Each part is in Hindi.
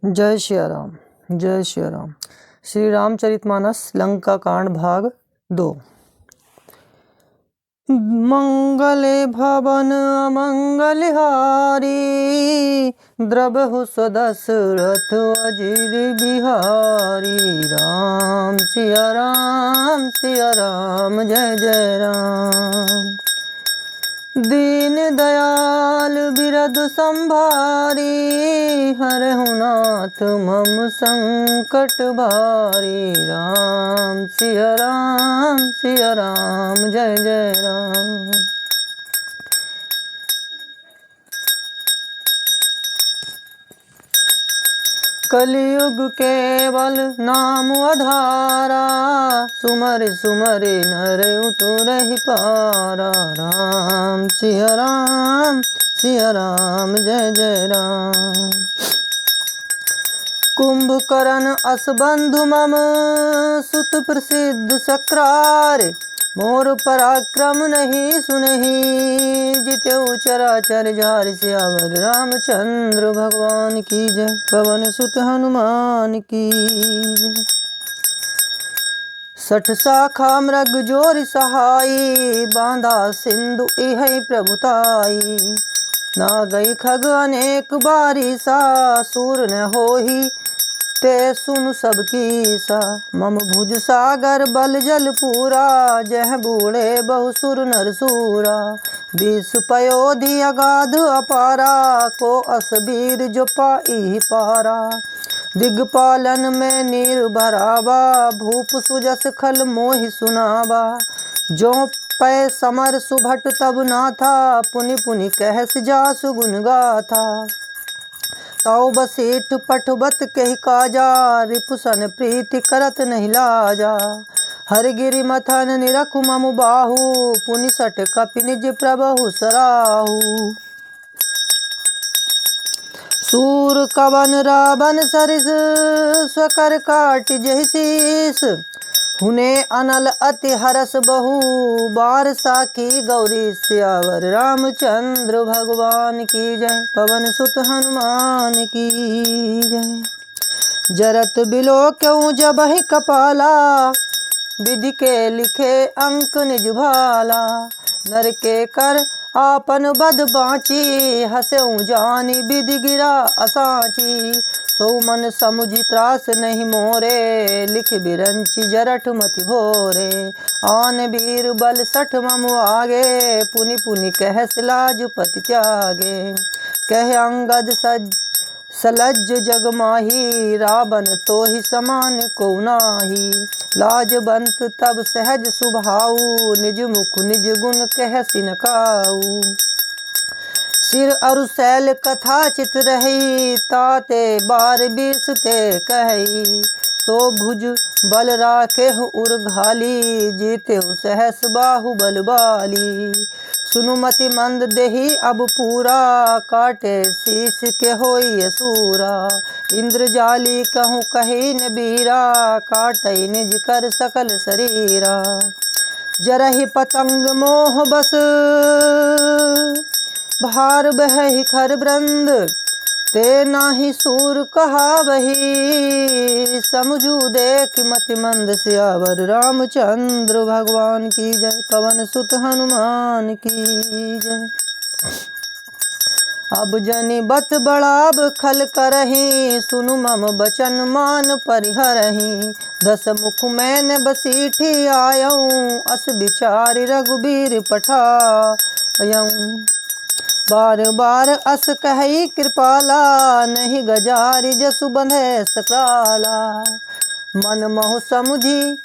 जय श्री राम। जय श्री राम। श्री रामचरितमानस लंका कांड भाग 2। मंगले भवन अमंगल हारी, द्रबहु सदशरथ अजिर बिहारी। राम सिया राम सिया राम जय जय राम। दीन दयाल बिरद संभारी, हरहु नाथ मम संकट भारी। राम सिया राम जय जय राम। कलियुग केवल नाम आधारा, सुमर सुमर नर उतरहि पारा। राम सिया राम जय जय राम। कुंभकर्ण अस बंधु मम, सुत प्रसिद्ध सक्रार। मोर पराक्रम नहीं सुनहि, जित्यु चराचर झार। सियावर रामचंद्र भगवान की जय, पवन सुत हनुमान की जय। 60 शाखा मृग जोर सहाई, बांधा सिंधु इहै प्रभुताई। ना गई खग अनेक बारी सा, सूर न होही ते सुन सबकी सा। मम भुज सागर बल जल पूरा, जह बूढ़े बहुसुर नर सूरा। 20 पयोधि अगाध अपारा, को असबीर जो पाई पारा। दिग्पालन में नीर भरावा, भूप सुजस खल मोहि सुनावा। जो पै समर सुभट तब ना था, पुनि पुनि कहस जासु गुण गाथा। तौ बसीठ पठबत कहि काजा, रिपुसन प्रीति करत नहीं लाजा। हरगिरि मथन निरखु मम बाहु, पुनि सट कपि निज प्रभु सराहु। सूर कवन रावण सरिस, स्वकर काट जहि शीस। हुने अनल अति हरस बहु, बार साखी गौरी। सियावर रामचंद्र भगवान की जय, पवन सुत हनुमान की जय। जरत बिलो क्यों जबहि कपाला, विधि के लिखे अंक निज भाला। नर के कर आपन बद बाँची, हंसऊ जानी विधि गिरा असाची। सो मन समुझि त्रास नहीं मोरे, लिख बिरंचि जरठ मति भोरे। आन वीर बल 60 मम आगे, पुनि पुनि कहस लाज पति त्यागे। कह अंगद सलज्ज जग माही, रावण तो ही समान को नाही। लाजवंत तब सहज सुभाऊ, निज मुख निज गुण कहसि न काऊ। सिर अरु शैल कथा चित रही, ताते बार 20 ते कही। सो भुज बल राखे उर घाली, जीते सहस बाहु बल बाली। सुनुमति मंद देही अब पूरा, काटे शीस के होई असूरा। इंद्रजाली कहूँ कही न बीरा, काटई निज कर सकल शरीरा। जरहि पतंग मोह बस, भार बहहि खर ब्रंद। ते नाही सूर कहावही, समझू देख मति मंद। सियावर रामचंद्र भगवान की जय, पवन सुत हनुमान की जय। अब जनि बत बड़ाब खल करही, सुनु मम बचन मान परिहरही। 10 मुख मैंने बसीठी आयऊँ, अस बिचारि रघुबीर पठायऊँ। बार बार अस कही कृपाला, नहीं गजारि जसु बंधे सकराला। मन महु समुझी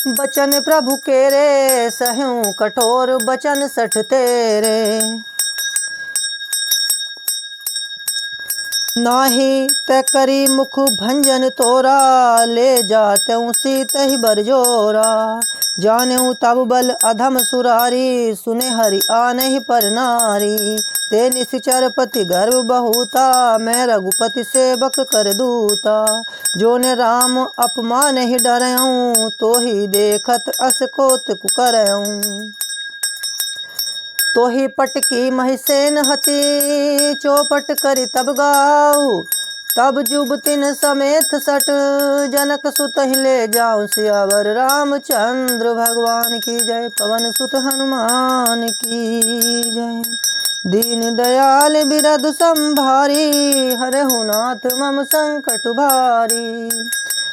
बचन प्रभु केरे, सहूँ कठोर बचन 60 तेरे। नाही तै करी मुख भंजन तोरा, ले जातऊँ सीतहि बरजोरा। जानेऊ तब बल अधम सुरारी, सुने हरि आनहि पर नारी। ते निश्चर पति गर्भ बहुता, मैं रघुपति सेवक कर दूता। जो ने राम अपमान ही डरऊँ, तो ही देखत अस कोत कुकरऊँ। तो ही पटकी महिसेन हती, चौपट करी तब गाऊ। तब जुबतिन समेत सट जनक सुत ही ले जाऊं सियावर रामचंद्र भगवान की जय। पवन सुत हनुमान की जय। दीन दयाल बिरधु संभारी हरहु नाथ मम संकट भारी।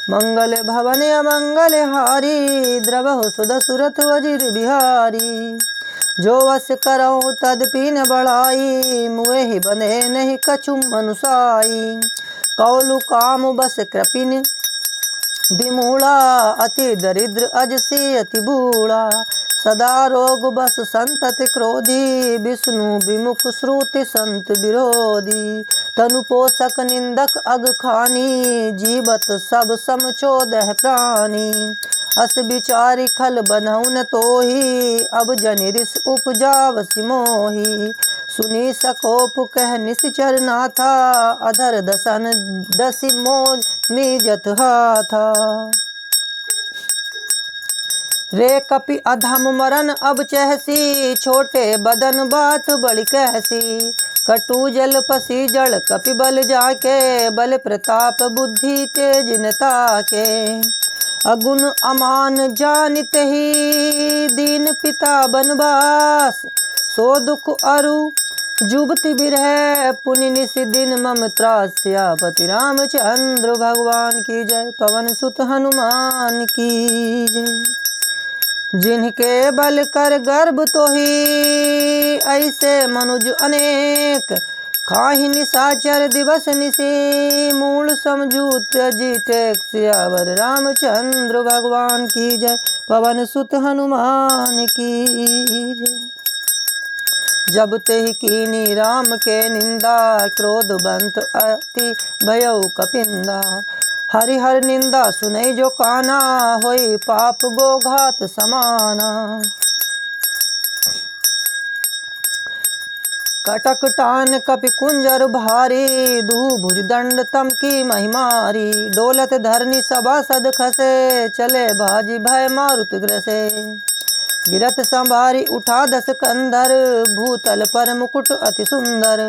मंगल भवन अमंगल हारी द्रवहु सुदसुरथ वज्र बिहारी। जो वस करऊँ तदपि न बढ़ाई मुए ही बंधे नहीं कछु मनुसाई। कौलु काम बस कृपिन विमूढ़ा अति दरिद्र अजसी अति बूढ़ा। सदा रोग बस संतत क्रोधी विष्णु विमुख श्रुति संत विरोधी। तनु पोषक निंदक अग खानी जीवत सब सम चोदह प्राणी। अस विचारी खल बनहु न तोही अब जनि रिस उपजावसि मोही। सुनी सकोप कह निश्चर नाथा अधर दसन दसी मोज मीजत हाथा। रे कपि अधम मरन अब चहसी छोटे बदन बात बड़ी कहसी। कटु जल पसी जड़ कपि बल जाके बल प्रताप बुद्धि तेज नता के। अगुण अमान जानित ही दीन पिता बनवास। सो दुख अरु जुबति बिरह पुनि निस दिन मम त्रास। सियापति रामचंद्र भगवान की जय। पवन सुत हनुमान की जय। जिनके बल कर गर्भ तो ही ऐसे मनुज अनेक। खाहि निशाचर दिवस निशि मूल समझू त्यजिटेक। सियावर रामचंद्र भगवान की जय। पवन सुत हनुमान की जय। जब तेहि कीनी राम के निंदा क्रोधवंत अति भयउ कपिंदा। हरिहर निंदा सुनई जो काना होई पाप गोघात समाना। कटक टान कपि कुंजर भारी दू भुज दंड तम की महिमारी। डोलत धरनी सभासद खसे चले बाजी भय मारुत ग्रसे। गिरत संभारी उठा दस कंधर भूतल पर मुकुट अति सुंदर।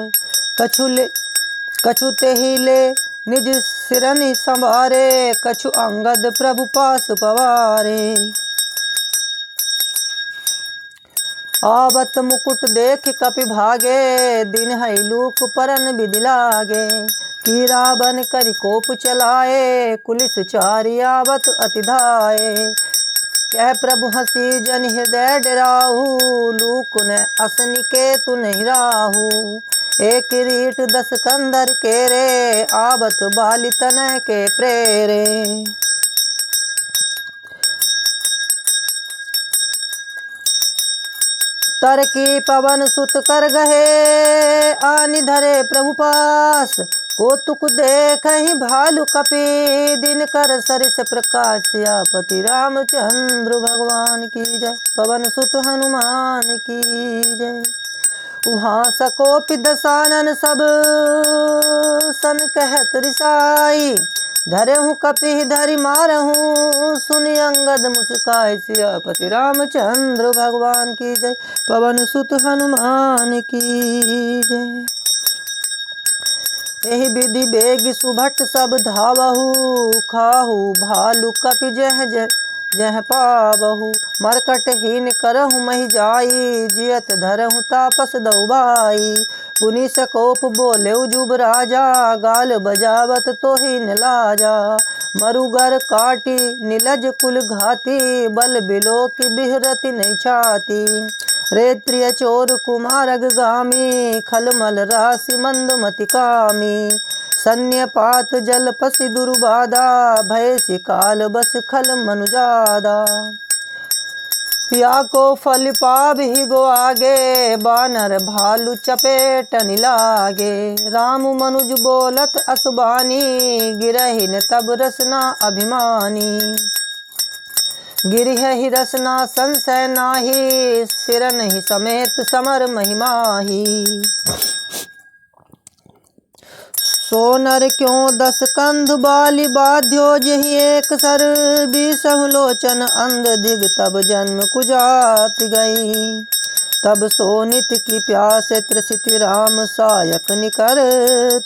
कछु तेहि ले निज सिरनि संभारे कछु अंगद प्रभु पास पवारे। आवत मुकुट देख कपि भागे दिन है लूक परन विधि लागे। कि रावण करि कोप चलाए कुलिस चारि आवत अति धाये। कह प्रभु हंसी जन हृदय डराहू लूक न असनिके तु नहीं राहू। एक रीट दस कंधर के रे आवत बाली तनय के प्रेरे। तर की पवन सुत कर गहे आनि धरे प्रभु पास। कौतुक देख ही भालु कपि दिन कर सरिस प्रकाश। सियापति रामचंद्र भगवान की जय। पवन सुत हनुमान की जय। वहाँ सकोपि दसानन सब सन कहत रिसाई। धरहूँ कपि धरि मारहूँ सुनि अंगद मुस्काई। सियापति रामचंद्र भगवान की जय। पवन सुत हनुमान की जय। एहि विधि बेग सुभट सब धावहु खाहु भालु कपि जह जह पावहु। मरकटहीन करहु महि जाई जियत धरहु तापस दौबाई। पुनि सकोप बोले जुब राजा गाल बजावत तोहि न लाजा। मरुगर काटी नीलज कुल घाती बल बिलो की बिहरति नहीं छाती। रे प्रिय चोर कुमारग गामी खलमल राशि मंदमति कामी। सन्यपात जल पसि दुर्बाधा भय सिकाल बस खल मनुजादा। या को फल पाब ही गो आगे बानर भालू चपेटनि लागे। राम मनुज बोलत असबानी गिरहिन तब रसना अभिमानी। गिरिह ही रसना संशय नाही सिरन ही समेत समर महिमाही। सोनर क्यों दस कंध बाली बाध्यो जही एक सर। बीसहु लोचन अंध दिग तब जन्म कुजात गई। तब सोनित की प्यास त्रसित राम सायक निकर,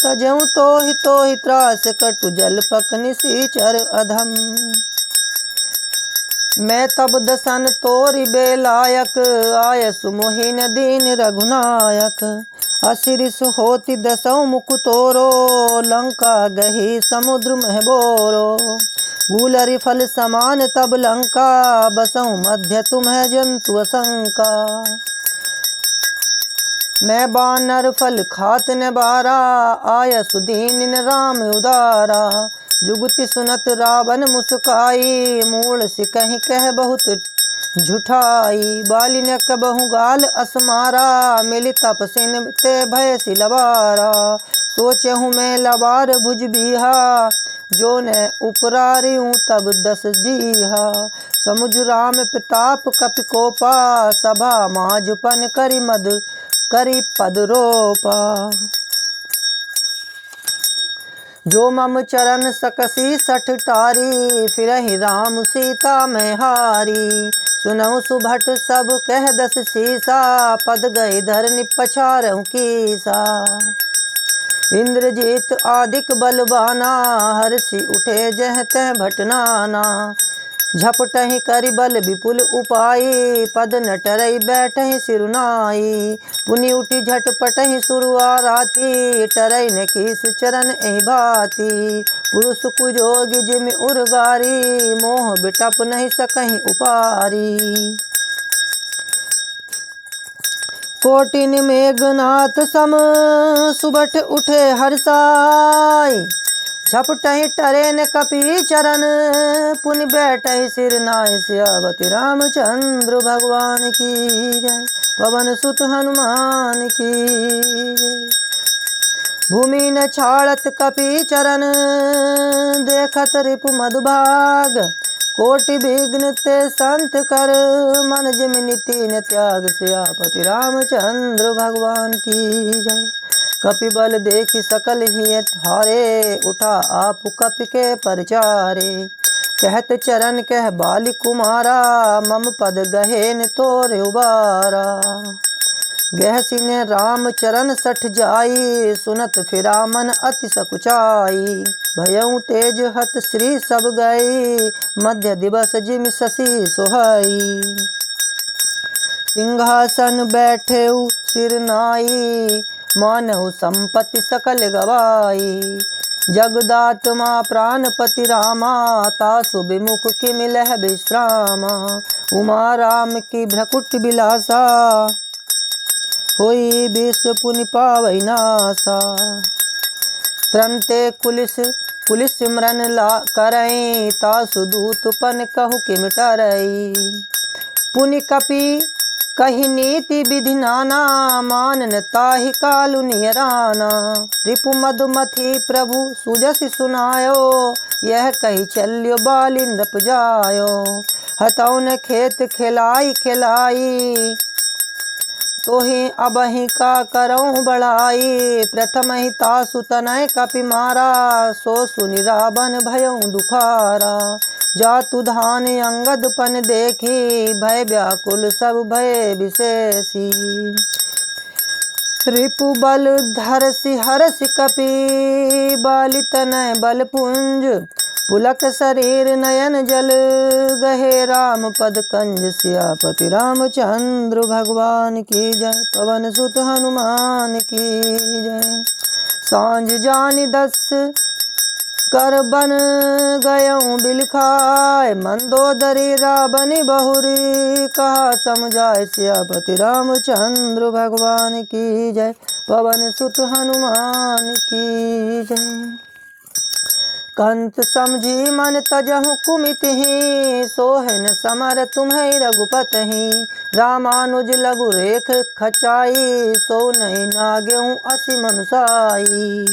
तजऊ तो ही त्रास कटु जल पक निसीचर अधम। मैं तब दसन तोरि बेलायक, आय सुमोहिन दीन रघुनायक। असिरिस होति दसौ मुख तोरो, लंका गही समुद्र मह बोरो। गुलरि फल समान तब लंका, बसहु मध्य तुम्हें जंतु असंका। मैं बानर फल खात न बारा, आय सुदीन राम उदारा। जुगति सुनत रावण मुस्काई, मूल सिकहि कह बहुत झुठाई। बाली न कबहु गाल असमारा, मिली तपसिन ते भय सि लबारा। सोचहु मैं लबार भुज बीहा, जो न उपरारियूं तब दस जीहा। समुझ राम प्रताप कपि कोपा, सभा माजपन करि पद रोपा। जो मम चरण सकसी सठ टारी, फिरहि राम सीता मैं हारी। सुनहु सुभट सब कह दस सीसा, पद गए धरनि पछारहु कीसा। इंद्रजीत आदिक बलवाना, हर्षि उठे जह तह भट नाना। झपटहि करि बल विपुल उपाई, पद न टरई बैठहि सिरुनाई। पुनि उठि झटपटहि सुरवाराती, टरई न कीस चरण एहि भाती। पुरुष कुजोग जिमि उर्गारी, मोह बिटप नहीं सकहि उपारी। कोटिन मेघनाथ सम, सुबट उठे हर्षाई। झपटहि टरे न कपि चरण, पुनि बैठहि सिर नाय। सियावति रामचंद्र भगवान की जय, पवन सुत हनुमान की जय। भूमि न छाड़त कपि चरण, देखत रिपु मधुभाग। कोटि विघ्न ते संत कर, मन जिमि नीति न त्याग। सियापति रामचंद्र भगवान की जय। कपि बल देखि सकल ही हारे, उठा आप कपि के परचारे। कहत चरण कह बाली कुमारा, मम पद गहे न तोरे उबारा। गहसि ने राम चरण सठ जाई, सुनत फिरा मन अति सकुचाई। भयउ तेज हत श्री सब गई, मध्य दिवस जिमि शशि सोहाई। सिंहासन बैठेउ सिर नाई, मानहु संपत्ति सकल गवाई। जगदात्मा प्राणपति रामा, तासु विमुख कि मिलह विश्रामा। उमा राम की भ्रकुट बिलासा, होई विश्व पुनि पावै नासा। त्रन्ते कुलिस सिमरन ला करई, तासु दूत पन कहु किम टरई। पुनि कपि कही नीति विधि नाना, मानन ताहि कालु नियराना। रिपु मधुमथि प्रभु सुजसि सुनायो, यह कही चल्यो बाली नृप जायो। हतौ न खेत खिलाई, तोहि अबहि का करऊँ बढ़ाई। प्रथम ही तासु तनय कपि मारा, सो सुनि रावण भयउ दुखारा। जातु धान अंगद पन देखी, भय व्याकुल सब भय विशेषी। रिपु बल धरसि हरसि कपि, बाली तनय बल पुंज। पुलक शरीर नयन जल, गहे राम पद कंज। सियापति रामचंद्र भगवान की जय, पवन सुत हनुमान की जय। सांझ जानि 10 कर बन गयऊँ बिलखाय, मंदोदरी रावनि बहुरी। कहा समझाय सियापति रामचंद्र भगवान की जय, पवन सुत हनुमान की जय। कंत समझी मन तजहु कुमितिहि, सोहन समर तुम्हें रघुपतहि। रामानुज लघु रेख खचाई, सो नहीं नागेहूँ असि मनुसाई।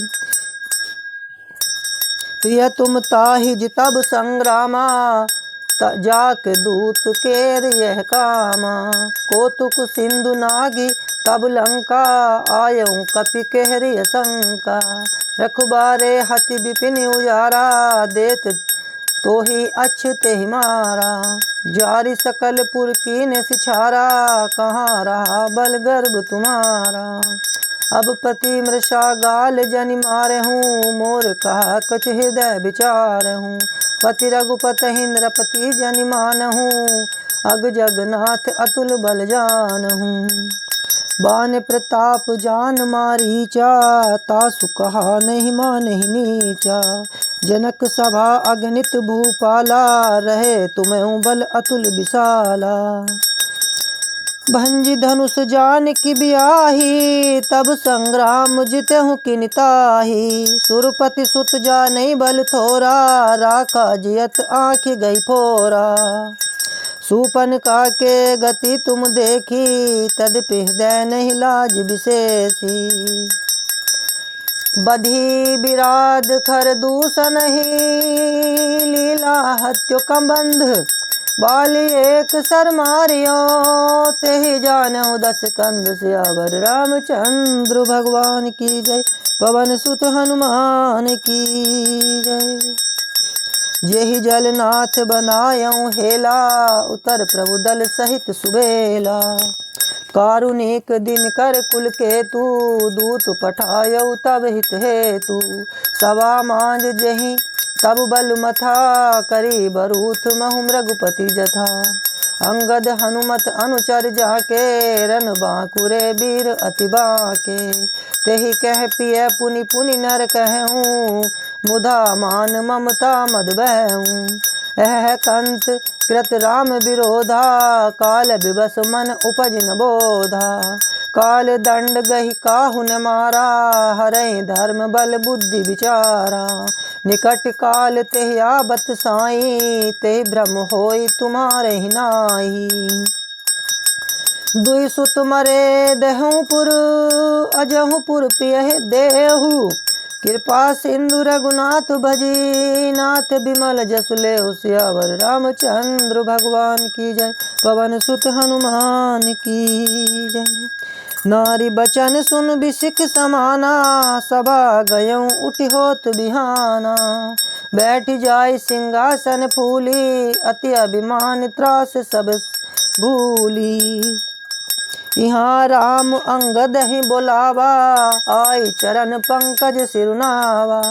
प्रिय तुम ताहि जितब संग्रामा, जाक दूत केर यह कामा। कौतुक सिंधु नागी तब लंका, आयऊँ कपि केहरि शंका। रखबारे हति विपिन उजारा, देत तो ही अछते ही मारा। जारी सकल पुर कीने सिछारा, कहाँ रहा बल गर्भ तुम्हारा। अब पति मृषा गाल जनि मारे हूँ, मोर कहा कछ हृदय विचार हूँ। पति रघुपत इंद्रपति जनि मान हूँ, अग जगन्नाथ अतुल बल जान हूँ। बान प्रताप जान मारीचा, तासु कहा नहीं मानहि नीचा। जनक सभा अगणित भूपाला, रहे तुम्हें बल अतुल विशाला। भंजी धनुष जान की बियाही, तब संग्राम जितहु किनिताही। सुरपति सुत जाने बल थोरा, राखा जियत आँख गई फोरा। सूपन का के गति तुम देखी, तदपि हृदय नहीं लाज विशेषी। बधी विराध खर दूषण ही, लीला हत्यो कंबंध। बाली एक सर मारियो, तेहि जानहु दस कंद। सियावर रामचंद्र भगवान की जय, पवन सुत हनुमान की जय। जेहि जलनाथ बनायऊ हेला, उतर प्रभु दल सहित सुबेला। कारुणिक दिन कर कुल केतु, दूत पठायऊ तब हित हेतु। सवा मांझ जेहि तब बल मथा, करी बरूथ महु मृगपति जथा। अंगद हनुमत अनुचर जाके, रन बांकुरे वीर अति बाके। तेहि कह पिय पुनि पुनि नर कहूँ, मुधा मान ममता मद बहूँ। एह कंत कृत राम विरोधा, काल विवश मन उपज न बोधा। काल दंड गहि काहू न मारा, हरहि धर्म बल बुद्धि विचारा। निकट काल तेहि आबत साई, तेहि भ्रम होई तुम्हारे ही नाई। दुई सुत मरे देहु पुर, अजहु पुर पियहि देहु। कृपा सिंधु रघुनाथ भजी, नाथ बिमल जसु लेहु। सियावर रामचंद्र भगवान की जय, पवन सुत हनुमान की जय। नारी बचन सुन बिसिक समाना, सभा गयऊँ उठि होत बिहाना। बैठ जाय सिंहासन फूली, अति अभिमान त्रास सब भूली। यहाँ राम अंगद ही बोलावा, आई चरण पंकज सिरुनावा।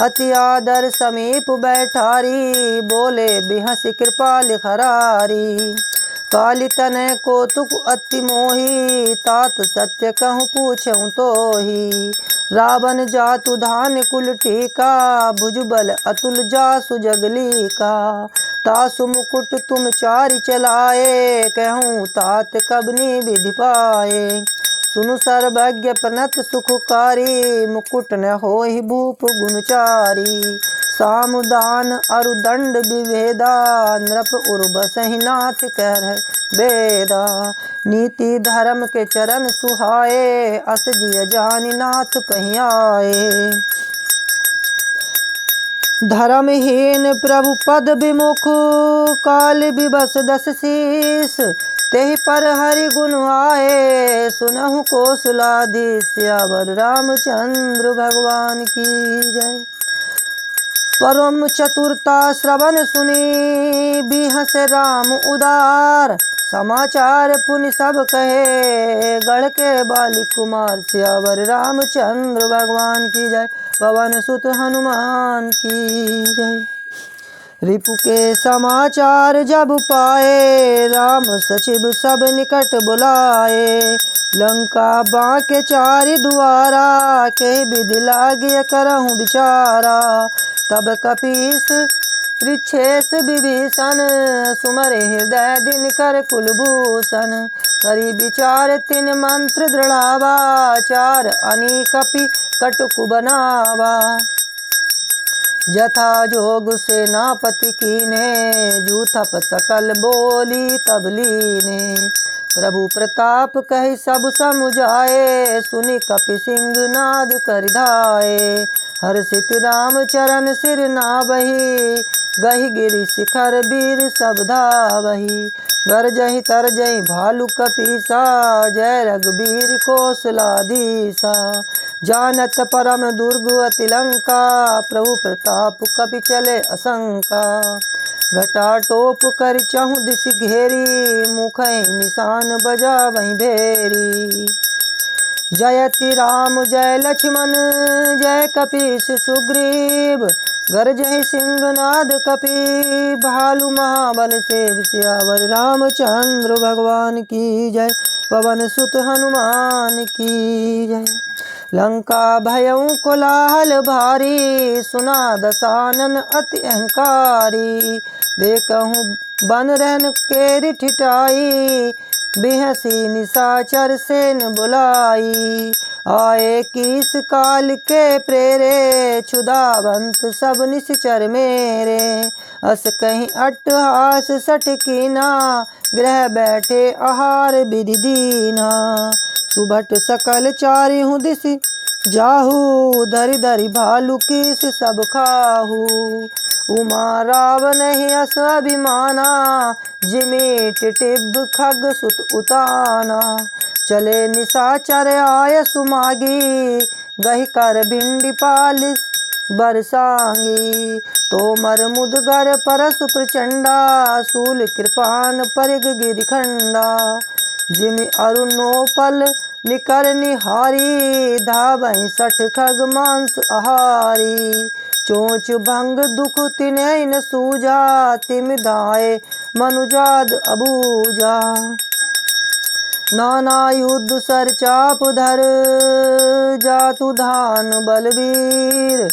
अति आदर समीप बैठारी, बोले बिहसी कृपाल खरारी। काली तनय कौतुक अति मोही, तात सत्य कहूँ पूछऊँ तोही। रावण जातु धान कुल टीका, भुजबल अतुल जासु जगली का। तासु मुकुट तुम चारि चलाए, कहूँ तात कबनी विधि पाए। सुनु सर्वज्ञ प्रणत सुखकारी, मुकुट न होहि भूप गुणचारी। सामुदान अरुदंड विभेदा, नृप उर्वसहि नाथ कह बेदा। नीति धर्म के चरण सुहाए, अस जिय जानि नाथ पहियाए। धर्महीन प्रभु पद विमुख, काल विवश दस शीस। तेहि पर हरि गुण आए, सुनहु कौशलाधीश। सियावर रामचंद्र भगवान की जय। परम चतुरता श्रवण सुनी, बिहस राम उदार। समाचार पुनि सब कहे, गढ़ के बाली कुमार। सियावर रामचंद्र भगवान की जय, पवन सुत हनुमान की जय। रिपु के समाचार जब पाए, राम सचिव सब निकट बुलाए। लंका बाँके चारि दुआरा, के विधि लागिय करहूँ विचारा। तब कपीस ऋक्षेश विभीषण, सुमरे हृदय दिन कर कुलभूषण। करी विचार तिन मंत्र दृढ़ावा, चार अनी कपि कटुक बनावा। जथा जोग सेनापति कीने, जूथप सकल बोली तब लीने। प्रभु प्रताप कहि सब समुझाए, सुनि कपि सिंह नाद कर धाये। हर्षित राम चरण सिर नावहि, गहि गिरि शिखर वीर सब धावहि। गरजहि तरजहि भालु कपीसा, जय रघुबीर कौशलाधीसा। जानत परम दुर्ग अति लंका, प्रभु प्रताप कपि चले असंका। घटा टोप कर चहु दिस घेरी, मुखै निशान बजा वहीं भेरी। जयति राम जय लक्ष्मण जय कपीस सुग्रीव, गरजहि सिंहनाद कपि भालु महाबल सेव सियावर। रामचंद्र भगवान की जय, पवन सुत हनुमान की जय। लंका भयउ कोलाहल भारी, सुना दसानन अति अहंकारी। देखहु बन रहन केरि ठिठाई, बिहसी निशाचर सेन बुलाई। आए किस काल के प्रेरे, क्षुधावंत सब निश्चर मेरे। अस कहीं अट्टहास सठ कीना, ग्रह बैठे आहार विधि दीना। सुभट सकल चारिहु दिस जाहू, धरि धरि भालु किस सब खाहू। उमा रावण ही अस अभिमाना, जिमि टिटिब खग सुत उताना। चले निशाचर आय सुमागी, गहि कर भिंडी पालिस बरसांगी। तोमर मुदगर परसु प्रचंडा, शूल कृपान परिग गिरिखंडा। जिमि अरुणोपल निकर निहारी, धावहि सठ खग मांस आहारी। चोंच भंग दुख तिन्हि न सूझा, तिम धाये मनुजाद अबूझा। नाना युद्ध सर चाप धर, जातु धान बलबीर।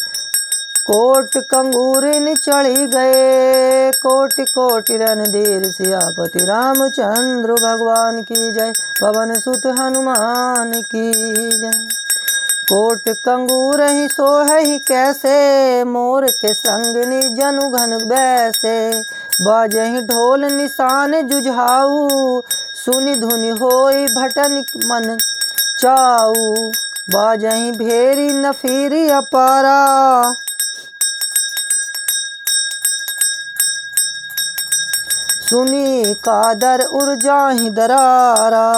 कोट कंगूरिन चढ़ी गए, कोटि कोटि रणधीर। सियापति रामचंद्र भगवान की जय, पवन सुत हनुमान की जय। कोट कंगूर ही सोहहि कैसे, मोर के संग जनु घन बैसे। बाजहि ढोल निशान जुझाऊ, सुनि धुनि होई भटन मन चाऊ। बाजहि भेरी नफीरी अपारा, सुनी कादर उर्जाहि दरारा।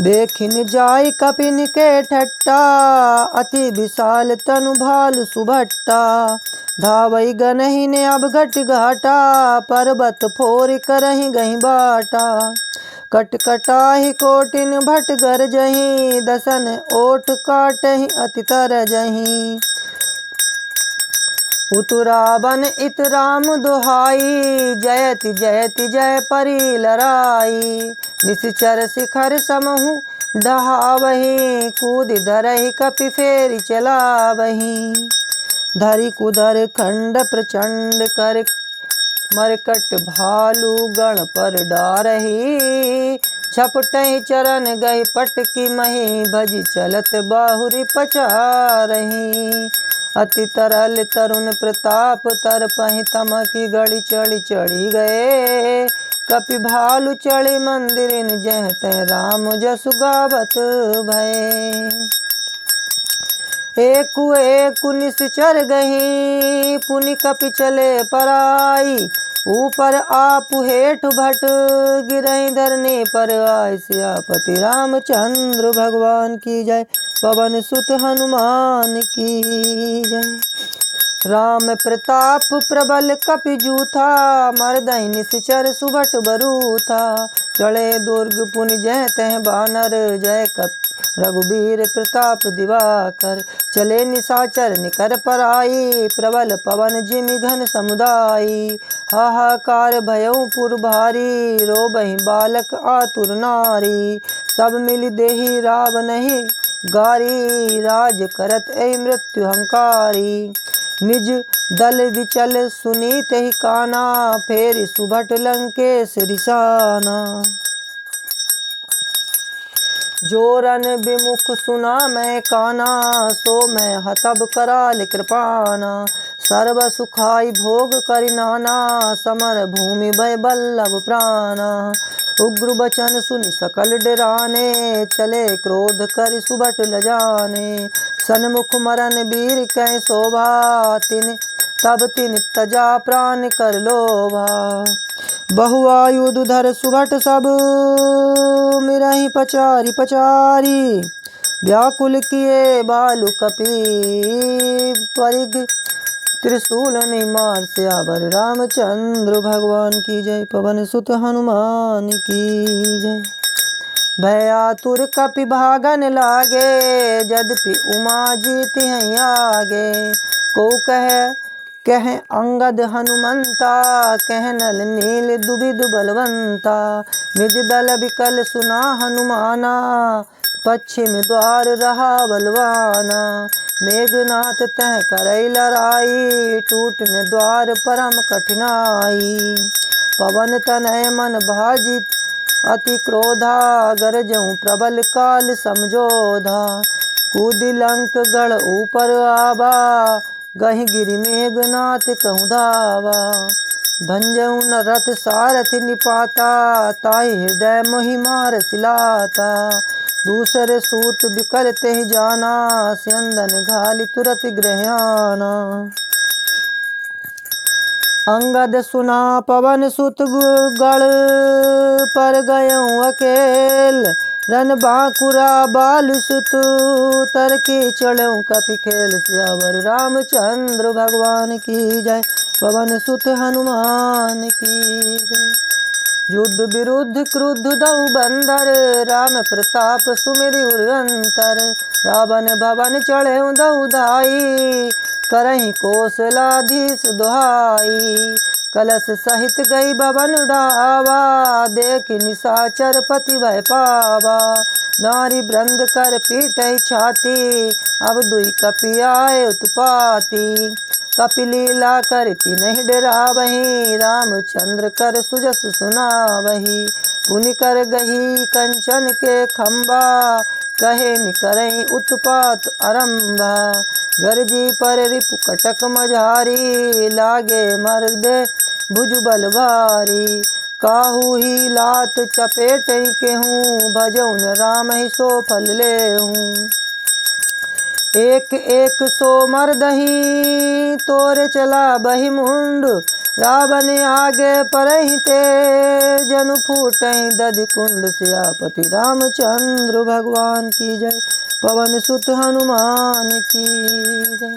देखिन जाय कपिन के ठट्टा, अति विशाल तनु भालु सुभट्टा। धावई गनहि ने अब घट घाटा, पर्वत फोर करहि गहि बाटा। कटकटाहि कोटिन भट गरजहि, दसन ओठ काटहि अति तरजहि। उतरावन इत राम दुहाई, जयति जयति जय परी लराई। निश्चर शिखर समहु डहावहि, कूद धरहि कपि फेरि चलावहि। धरि कुधर खंड प्रचंड कर, मरकट भालु गण पर डारहि। छपटहि चरण गई पटकी मही, भजी चलत बाहुरी पचारहि। अति तरल तरुण प्रताप तरपहि, तमकी गढ़ी चढ़ी चढ़ी गए। कपि भालु चढ़ी मंदिरिन, जह तह राम जसु गावत भये। एकु एकु निश्चर गही, पुनि कपि चले पराई। ऊपर आप हेठ भट, गिरहि धरने पर आय। सियापति रामचंद्र भगवान की जय, पवन सुत हनुमान की जय। राम प्रताप प्रबल कपि जूथा, मरदहि निश्चर सुभट बरूथा। चढ़े दुर्ग पुनि जह तह बानर, जय कपि रघुबीर प्रताप दिवाकर। चले निशाचर निकर पराई, प्रबल पवन जिमि घन समुदायी। हाहाकार भयउ पुर भारी, रोबहि बालक आतुर नारी। सब मिलि देहि रावनहि गारी, राज करत ऐ मृत्यु हंकारी। निज दल विचल सुनी तेहि काना, फेरि सुभट लंकेश रिसाना। जोरन विमुख सुना मैं काना, सो मैं हतब कराल कृपाना। सर्व सुखाई भोग करि नाना, समर भूमि भय बल्लभ प्राणा। उग्र बचन सुनि सकल डराने, चले क्रोध करि सुभट लजाने। सन्मुख मरन वीर कै शोभा, तिन तब तिन तजा प्राण कर लोभा। बहुआयुधर सुभट सब मिरहि पचारी पचारी व्याकुल किए बालु कपि परिग त्रिशूल निमार सियावर रामचंद्र भगवान की जय। पवन सुत हनुमान की जय। भयातुर कपि भागन लागे यद्यपि उमा जीत हैं आगे। को कह अंगद हनुमंता कह नल नील दुबिद बलवंता। निज दल विकल सुना हनुमाना पश्चिम द्वार रहा बलवाना। मेघनाथ तह करई लड़ाई टूटने द्वार परम कठिनाई। पवन तनय मन भाजित अति क्रोधा गरजऊँ प्रबल काल समझोधा। कूदि लंक गढ़ ऊपर आवा गहि गिरि मेघनाथ कहूँ धावा। भंजऊँ न रथ सारथि निपाता ताहि हृदय मोहि मार सिलाता। दूसरे सूत बिकल तेहि जाना स्यंदन घालि तुरत गृहयाना। अंगद सुना पवन सुत गढ़ पर गयऊँ अकेल। रन बांकुरा बाल सुत तर के चढ़ऊँ कपि खेल। सियावर रामचंद्र भगवान की जय। पवन सुत हनुमान की जय। युद्ध विरुद्ध क्रुद्ध दऊ बंदर राम प्रताप सुमिरि उरअंतर। रावण भवन चढ़ऊँ दऊ धाई करहीं कौशलाधीश दुहाई। कलश सहित गई भवन उड़ावा देख निशाचर पति भय पावा। नारी वृंद कर पीटै छाती अब दुई कपि आए उत्पाती। कपि लीला करती नहीं डरावहीं रामचंद्र कर सुजस सुनावहीं। पुनि कर गही कंचन के खंबा कहे नि करहीं उत्पात आरंभा। गरजी पर रिपु कटक मझारी लागे मर्दे भुज बल भारी। काहू ही लात चपेट केहूँ भजऊँ राम ही सो फल लेहूँ। एक एक सो मर्दही तोरे चला बही मुंड। रावण आगे परहि ते जनु फूटहि दधि कुंड। सियापति रामचंद्र भगवान की जय। पवन सुत हनुमान की जय।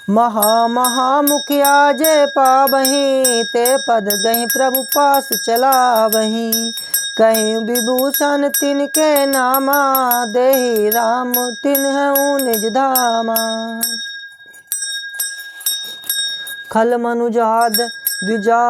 महा मुखिया जे पावहीं ते पद गहीं प्रभु पास चलावहीं। कहीं विभूषण तिनके नामा देहि राम तिन्हऊ निज धामा। खल मनुजाद द्विजा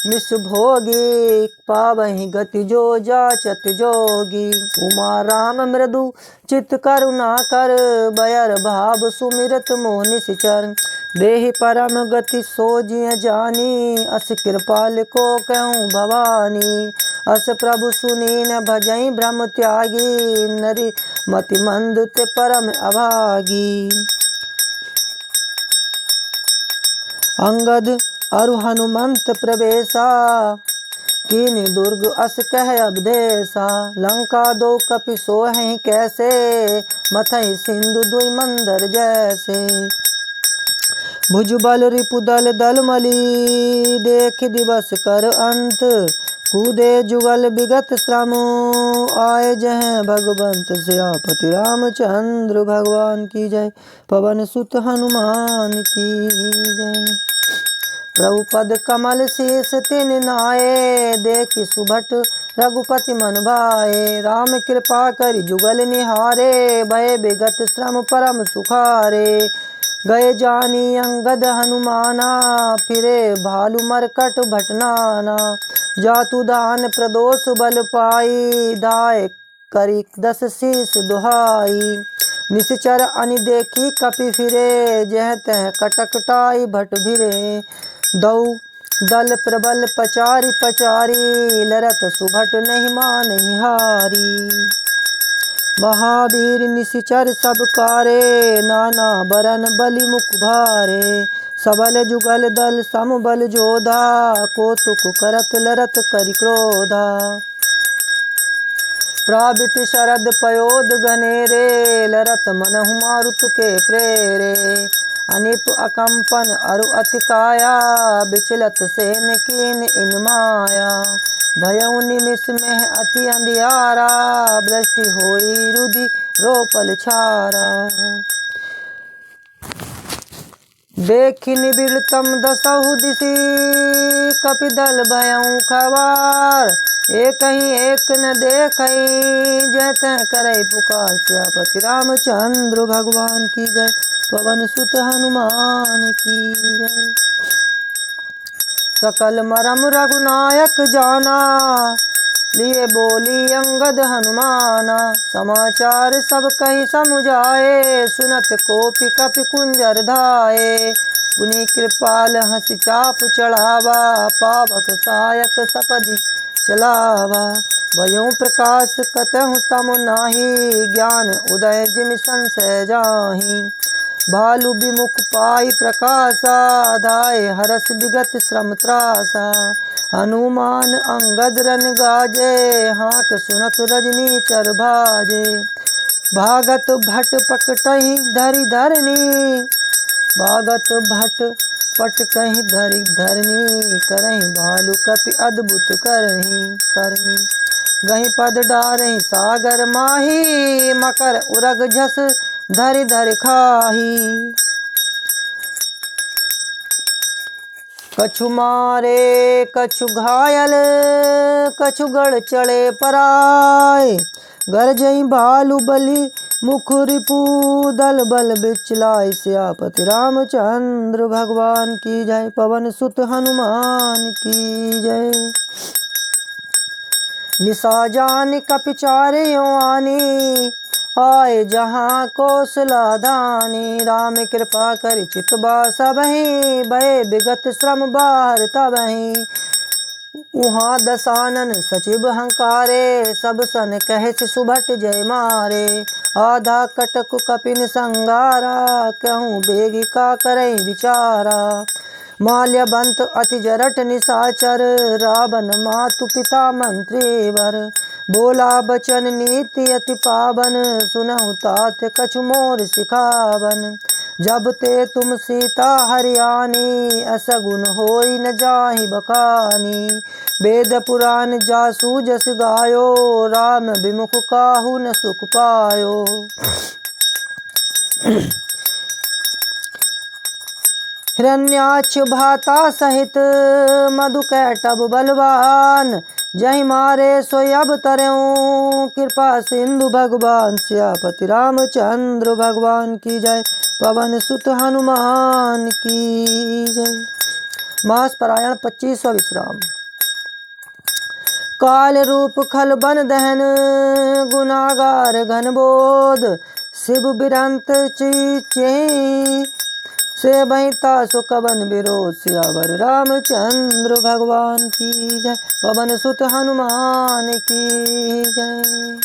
मिस भोगी पावहीं गति जो जाचत जोगी। उमा राम मृदु चित करुणा कर बयर भाव सुमिरत मोह निश्चर। देहि परम गति सोजिय जानी अस कृपाल को कहूँ भवानी। अस प्रभु सुनी न भजई ब्रह्म त्यागी नरि मति मंद ते परम अभागी। अंगद अरु हनुमंत प्रवेशा कीनी दुर्ग अस कह अवधेशा। लंका दो कपि सोहहीं कैसे मथई सिंधु दुई मंदर जैसे। भुजबल रिपुदल दल मली देख दिवस कर अंत। कूदे जुगल विगत श्रम आए जह भगवंत। सियापति रामचंद्र भगवान की जय। पवन सुत हनुमान की जय। प्रभु पद कमल शीस तिन नाये देखि सुभट रघुपति मन भाए। राम कृपा करि जुगल निहारे भय विगत श्रम परम सुखारे। गए जानी अंगद हनुमाना फिरे भालु मरकट भटनाना। जातु दान प्रदोष बल पाई दाय करी 10 शीस दुहाई। निश्चर अनि देखी कपि फिरे जह तह कटकटाई भट भिरे। दऊ दल प्रबल पचारी पचारी लरत सुभट नहीं मानहि हारी। महावीर निश्चर सब कारे नाना बरन बलि मुख भारे। सबल जुगल दल सम बल जोधा कौतुक करत लरत करि क्रोधा। प्राबिट शरद पयोद गनेरे लरत मनहु मारुत के प्रेरे। अनिप अकंपन अरु अति काया, विचलत सेन कीन इन माया। भयउ निमिष में अति अंधियारा, वृष्टि होई रुधि रोपल छारा। देखि निबिड़तम दसहु दिशि, कपिदल भयउ खवार। एक ही एक न देखई, जय तय करई पुकार। सियापति रामचंद्र भगवान की जय, पवन सुत हनुमान की जय। सकल मरम रघुनायक जाना, लिए बोली अंगद हनुमाना। समाचार सब कहीं समुझाए, सुनत कोपि कपि कुंजर धाये। पुनि कृपाल हंसी चाप चढ़ावा, पावक सायक सपदि चलावा। भयउ प्रकाश कतहु तम नाही, ज्ञान उदय जिमि संशय जाहि। भालु विमुख पाई प्रकाशा, धाये हरस विगत श्रम त्रासा। हनुमान अंगद रन गाजे, हाक सुनत रजनी चर भाजे। भागत भट पकटहि धरि धरनी, भागत भट पट कहीं धरि धरनी। करहि भालु कपि अद्भुत करनी। गहि पद डारहि सागर माही, मकर उरग झस धरि धरि खाही। कछु मारे कछु घायल, कछु गढ़ चढ़े पराए। गरजई भालु बलि मुख रिपु, दल बल बिचलाय। सियापति रामचंद्र भगवान की जय, पवन सुत हनुमान की जय। निशा जान कपि चारयों आनी, आए जहाँ कौशला दानी। राम कृपा करि चित बासबहि, भय विगत श्रम बाहर तबहि। उहाँ दसानन सचिव हंकारे, सब सन कहत सुभट जय मारे। आधा कटक कपिन संगारा, कहूँ बेगी का करई विचारा। माल्यवंत अति जरठ निशाचर, रावण मातु पिता मंत्री वर। बोला बचन नीति अति पावन, सुनहु तात कछु मोर सिखावन। जब ते तुम सीता हरियाणी, असगुन होई न जाहि बखानी। वेद पुराण जासु जस गायो, राम विमुख काहू न सुख पायो। हिरण्याक्ष भाता सहित, मधु कैटभ बलवान। जहि मारे सोई अब तरऊं, कृपा सिंधु भगवान। सियापति रामचंद्र भगवान की जय, पवन सुत हनुमान की जय। मास परायण 25वां विश्राम। काल रूप खल बन दहन, गुनागार घन बोध। शिव बिरंत चीचें, से बहिता सुकवन विरोध। सियावर रामचंद्र भगवान की जय, पवन सुत हनुमान की जय।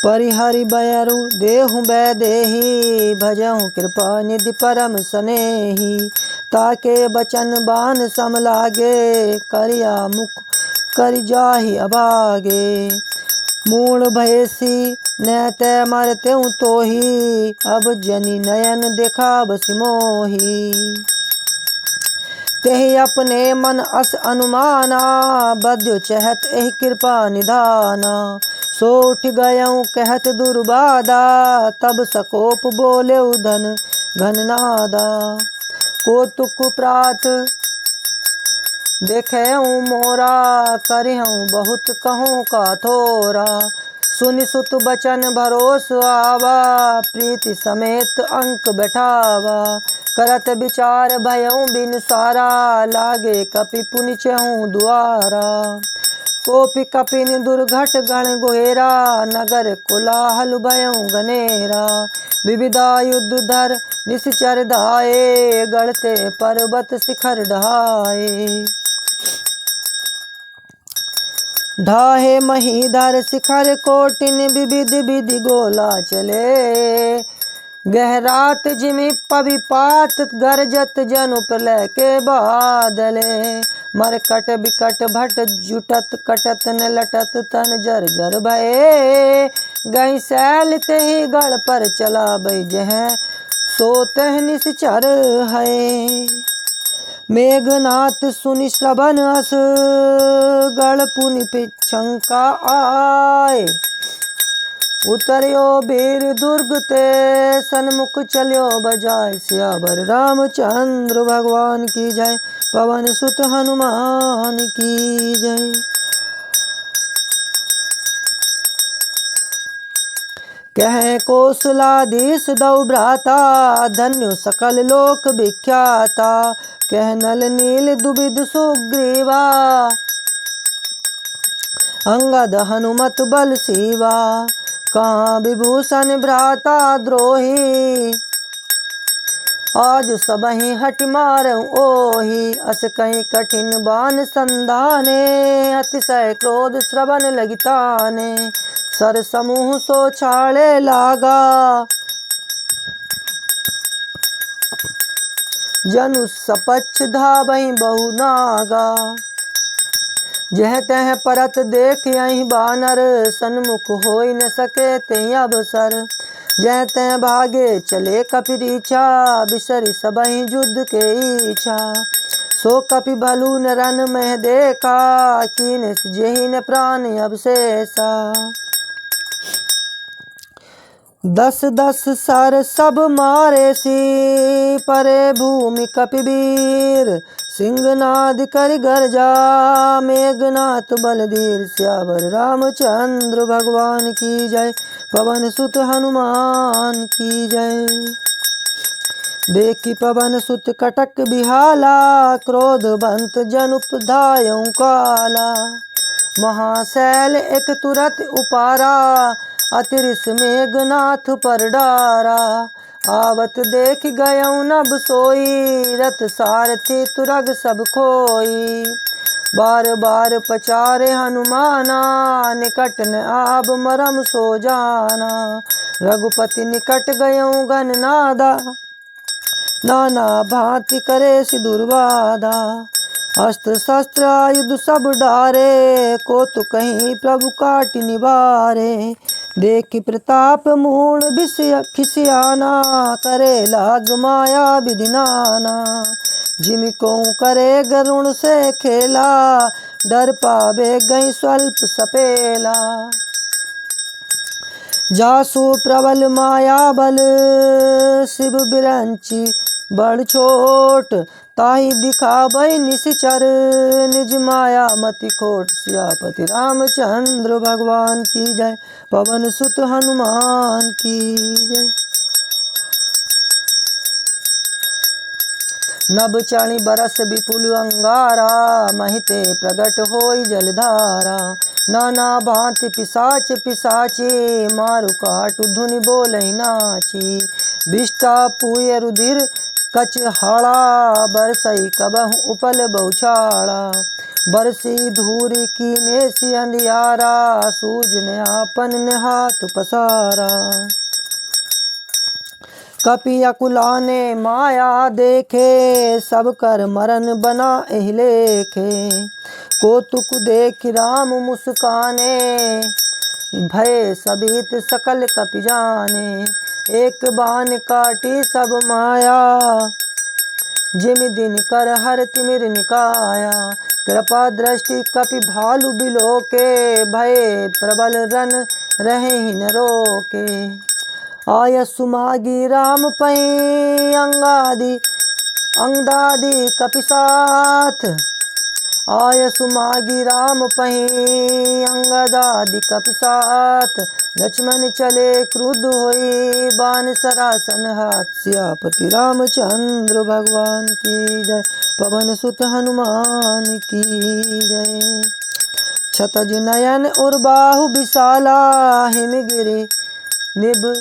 परिहरि बयरु देहु बैदेही, भजहु कृपा निधि परम सनेही। ताके बचन बान सम लागे, करिया मुख करि जाहि अभागे। मूढ़ भयसी नैते मरतेउ तोही, अब जनि नयन देखा बसि मोही। तेहि अपने मन अस अनुमाना, बद्यो चहत एहि कृपा निधाना। सो उठ गयऊँ कहत दुर्बाधा, तब सकोप बोलेउ धन घन नादा। कौतुक प्रात देखऊँ मोरा, करहूँ बहुत कहूँ का थोरा। सुनि सुत बचन भरोस आवा, प्रीति समेत अंक बैठावा। करत विचार भयऊँ बिनु सारा, लागे कपि पुनि चहूँ दुआरा। कोपि कपिन दुर्घट गण गोहेरा, नगर कोलाहल भयऊँ गनेरा। विविधा युद्ध धर निश्चर धाये, गढ़ते पर्वत शिखर ढहाए। ढाहे महीधर शिखर कोटिन, विविध विधि गोला चले। गहरात जिमि पविपात, गरजत जनु प्रलय के बादले। मरकट बिकट भट जुटत, कटत न लटत तन जर जर भये। गई सैल तेहि गढ़ पर चला बई, जह सोतह निश्चर है। मेघनाथ सुनि श्रवण अस गढ़ पुनि पिछंका आए। उतरियो वीर दुर्ग ते सन्मुख चलियो बजाय। सियावर रामचंद्र भगवान की जय। पवन सुत हनुमान की जय। कह कौशलाधीश दौ भ्राता धन्यो सकल लोक विख्याता। कह नल नील दुबिद सुग्रीवा अंगद हनुमत बल सीवा। कहाँ विभूषण भ्राता द्रोही आज सबहि हट मारऊ ओही। अस कहीं कठिन बान संधाने अतिशय क्रोध श्रवण लगिताने। सर समूह सो छाड़े लागा जनु सपक्ष धावहि बहु नागा। जह तह परत देख यही बानर सन्मुख होई न सके ते अवसर। जह तह भागे चले कपिरीछा बिसरि सबहि युद्ध के इच्छा। सो कपि भलु न रन मह देखा कीन जेहि न प्राण अवशेषा। 10 10 सर सब मारे सी परे भूमि कपिवीर। सिंहनाद कर गर्जा मेघनाथ बलधीर। सियावर रामचंद्र भगवान की जय। पवन सुत हनुमान की जय। देखी पवन सुत कटक बिहाला क्रोधवंत जनुप धायऊ काला। महाशैल एक तुरत उपारा अतिरिस मेघनाथ पर डारा। आवत देख गयऊ नभ सोई रथ सारथी तुरग सब खोई। बार बार पचारे हनुमाना निकट न आब मरम सो जाना। रघुपति निकट गयऊ गन नादा नाना भांति करे सि दुर्बाधा। अस्त्र शस्त्र आयुध सब डारे को तो कहीं प्रभु काटि निवारे। देखि प्रताप मूर्ण विषय खिसियाना करे लाग माया विधि नाना। जिमि को करे गरुण से खेला डर पावे गई स्वल्प सपेला। जासु प्रबल माया बल शिव बिरंची बड़ छोट। ताहि दिखावै निशिचर निज माया मति खोट। सियापति रामचंद्र भगवान की जय। पवन सुत हनुमान की जय। नभ चढ़ी बरस विपुल अंगारा महिते प्रगट होई जलधारा। नाना भांति पिशाच पिशाची मारु काटु धुनि बोलहि नाची। विष्टा पूय रुधिर कच हाड़ा बरसई कबहु उपल बहुछाड़ा। बरसी धूरी कीने सी अंधियारा सूझ ने आपन ने हाथ पसारा। कपि अकुलाने माया देखे सब कर मरन बना एहि लेखे। कौतुक देख राम मुस्काने भय सबीत सकल कपि जाने। एक बाण काटी सब माया जिमि दिन कर हर तिमिर निकाया। कृपा दृष्टि कपि भालु बिलो के भय प्रबल रन रहे ही न रोके। आय सुमागी राम पै अंगदादि कपि साथ। आय सुमागी राम पहि अंगदादि कपि साथ। लक्ष्मण चले क्रुद्ध होई बान सरासन हाथ। सियापति रामचंद्र भगवान की जय। पवन सुत हनुमान की जय। क्षतज नयन और बाहु विशाला हिमगिरि निभ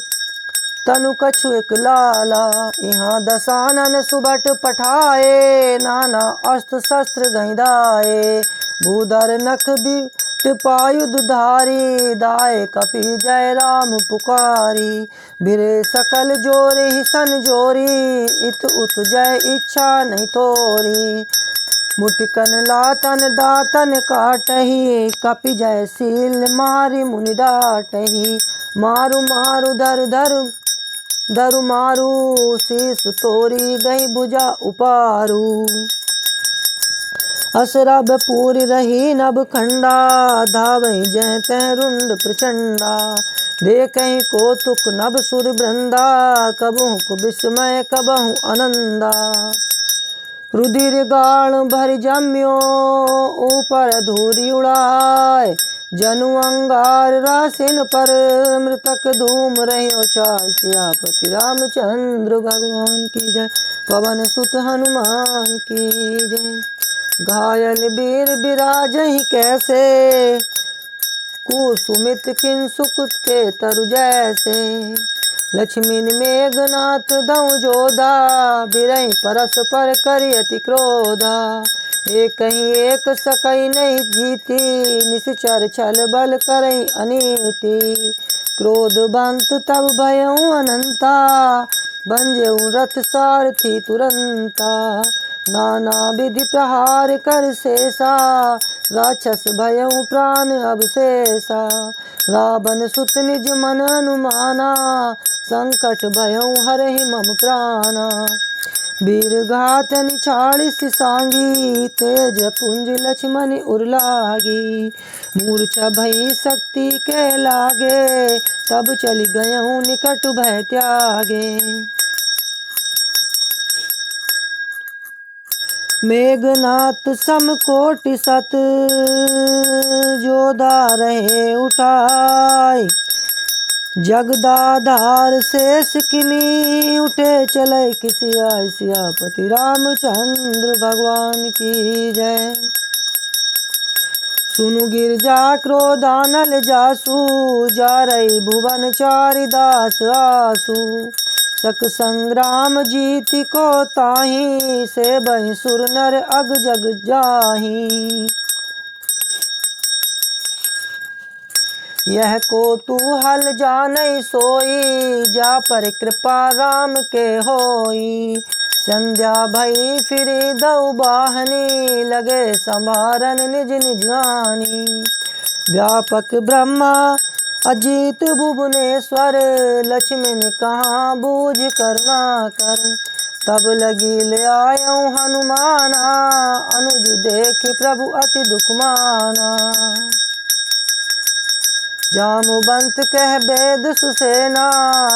तनु कछु एक लाला। यहाँ दसानन सुबट पठाए नाना अस्त्र शस्त्र गहिदाए। भूधर नख बिट पायुध धारी दाए कपि जय राम पुकारी। बिरे सकल जोरे ही सन जोरी इत उत जय इच्छा नहीं तोरी। मुटिकन लातन दातन काटही कपि जय सील मारी मुनि डाटही। मारु मारु धर धर दरु मारू शीस तोरी गई भुजा उपारू। असरब पूरी रही नभ खंडा धावई जय तय रुंड प्रचंडा। देखहि कौतुक नभ सुर वृंदा कबहु विस्मय कबहु आनंदा। रुधिर गाल भर जम्यो ऊपर धूरी उड़ाए जनु अंगार रासिन पर मृतक धूम रहियो चाय। सियापति रामचंद्र भगवान की जय पवन सुत हनुमान की जय। घायल वीर विराजहि कैसे कुसुमित किंसुक के तरु जैसे। लक्ष्मी मेघनाथ दऊ जोधा बिरहि परस पर करियति क्रोधा। एक ही एक सकई नहीं जीती निश्चर छल बल करई अनीति। क्रोधवंत तब भयऊ अनंता बंजऊ रथ सारथी तुरंता। नाना विधि प्रहार कर शेषा राक्षस भयऊ प्राण अवशेषा। रावण सुत निज मन अनुमाना संकट भयऊ हरहि मम प्राणा। वीर घात निछाड़िस सांगी तेज पुंज लक्ष्मण उरलागी। मूर्छा भई शक्ति के लागे तब चली गयऊँ निकट भय त्यागे। मेघनाथ समकोटि सत जोधा रहे उठाई। जगदाधार शेष किमी उठे चले किसी आय। सियापति रामचंद्र भगवान की जय। सुनु गिरजा क्रोधानल जासु जा रही भुवन चारि दास आसु। सक संग्राम जीति को ताहि से बहि सुर नर अग जग जाहि। यह को तू हल जानई सोई जा पर कृपा राम के होई। संध्या भई फिरी दऊ बाहनी लगे संभारन निज निज आनी। व्यापक ब्रह्मा अजीत भुवनेश्वर लक्ष्मी ने कहा बूझ करुणा कर। तब लगी ले आयऊँ हनुमाना अनुज देख प्रभु अति दुख माना। जामुबंत कह वेद सुसेना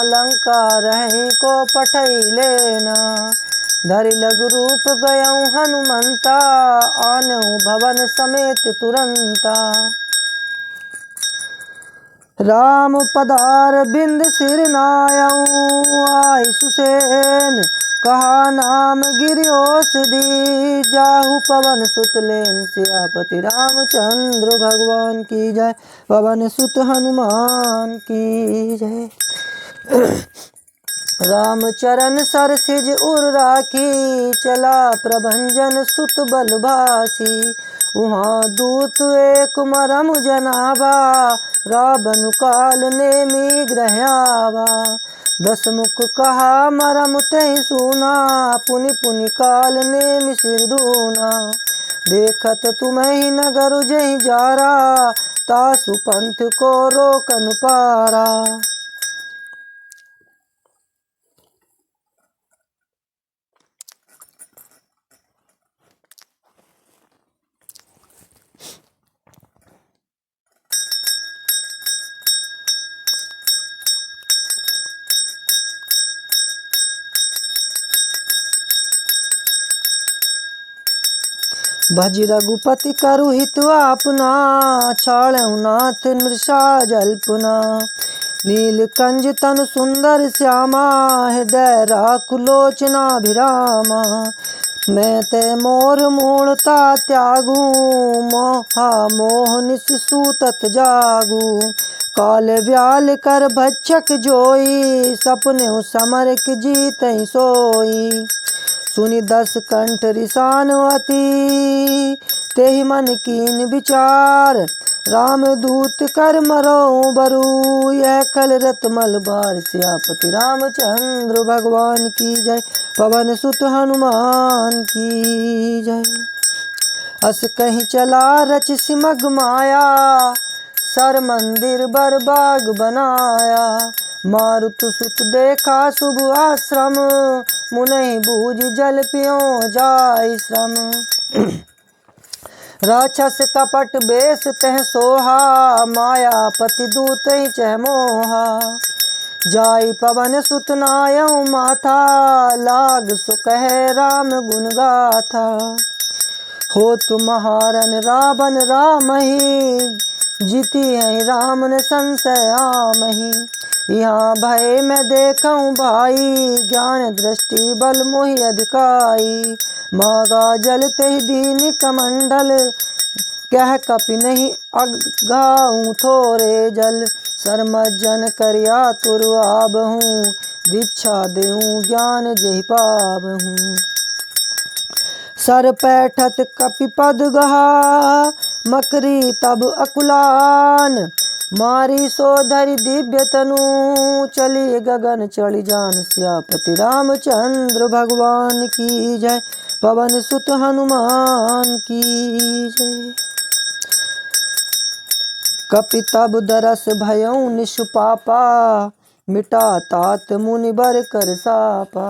लंका रही को पठई लेना। धरि लघु रूप गयऊँ हनुमंता आनऊँ भवन समेत तुरंता। राम पदार बिंद सिर नायऊँ आई सुसेन कहा नाम गिरियोषधि जाहु पवन सुत लेन। सियापति रामचंद्र भगवान की जय पवन सुत हनुमान की जय। रामचरण सर सिज उर राखी चला प्रभंजन सुत बलभासी। वहाँ दूत एक मरम जनावा रावण काल नेमि ग्रहावा। दस मुख कहा मरम तहि सुना पुनि पुनि काल नेमि सिर धूना। देखत तुम्हें नगर जहि जारा तासु पंथ को रोकन पारा। भज रघुपति करु हित आपना छाड़ऊ नाथ मृषा जल्पना। नीलकंज तन सुंदर श्यामा हृदय राखु लोचनाभिरामा। मैं ते मोर मूढ़ता त्यागू मोहा मोह निस सूतत जागू। काल व्याल कर भक्षक जोई सपने समर की जीत सोई। सुनि दस कंठ रिसान अति तेहि मन कीन विचार। राम दूत कर मरो बरु यह खल रत मलबार। सियापति रामचंद्र भगवान की जय पवन सुत हनुमान की जय। अस कहीं चला रच सिमग माया सर मंदिर बर बाग बनाया। मारुत सुत देखा शुभ आश्रम, मुनहि बूझ जल पियो जाय श्रम। राक्षस कपट बेस तह सोहा, मायापति दूत ही चह मोहा। जाई पवन सुत नायऊ माथा, लाग सो कहे राम गुण गाथा। हो तुम हारन रावण रामहि, जीती है राम न संशय आमहि। यहाँ भय मैं देखूं भाई, ज्ञान दृष्टि बल मोहि अधिकाई। मागा जल तेहि दीन कमंडल, कह कपि नहीं अगाऊं थोरे जल। सरमज्जन करिया तुर आबहूँ, दीक्षा देऊँ ज्ञान जेहि पाबहूँ। सर पैठत कपि पद गहा, मकरी तब अकुलान। मारी सोधरि दिव्य तनु, चली गगन चढ़ी जान। सियापति रामचंद्र भगवान की जय, पवन सुत हनुमान की जय। कपि तब दरस भयउ निष्पापा, मिटा तात मुनि बर कर सापा।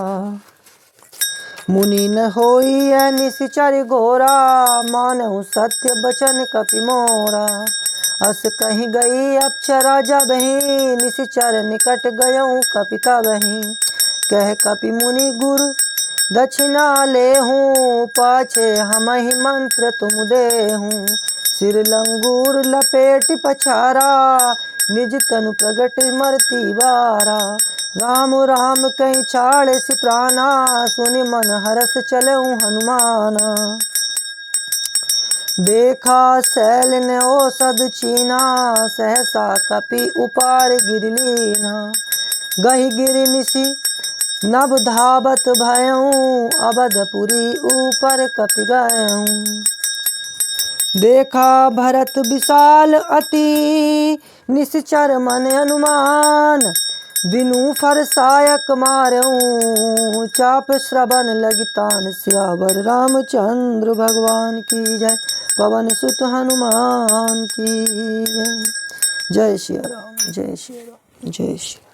मुनि न होई निश्चर घोरा, मानहु सत्य बचन कपि मोरा। अस कहीं गई अप्सरा जबहि, निश्चर निकट गयऊँ कपि तबहि। कह कपि मुनि गुरु दक्षिणा लेहूँ, पाछे हमहि मंत्र तुम देहूँ। सिर लंगूर लपेट पछारा, निज तनु प्रगट मरती बारा। राम राम कहीं छाड़े सि प्राणा, सुनि मन हरस चलऊँ हनुमाना। देखा शैल ने औषध चीना, सहसा कपि उपार गिर लीना। गहि गिरि निशि नभ धावत भयऊँ, अवधपुरी ऊपर कपि गयऊँ। देखा भरत विशाल अति, निश्चर मन अनुमान। बिनु फरसायक मारऊँ, चाप श्रवण लगितान। सियावर रामचंद्र भगवान की जय, पवन सुत हनुमान की जय। जय श्री राम, जय श्री राम, जय श्री राम।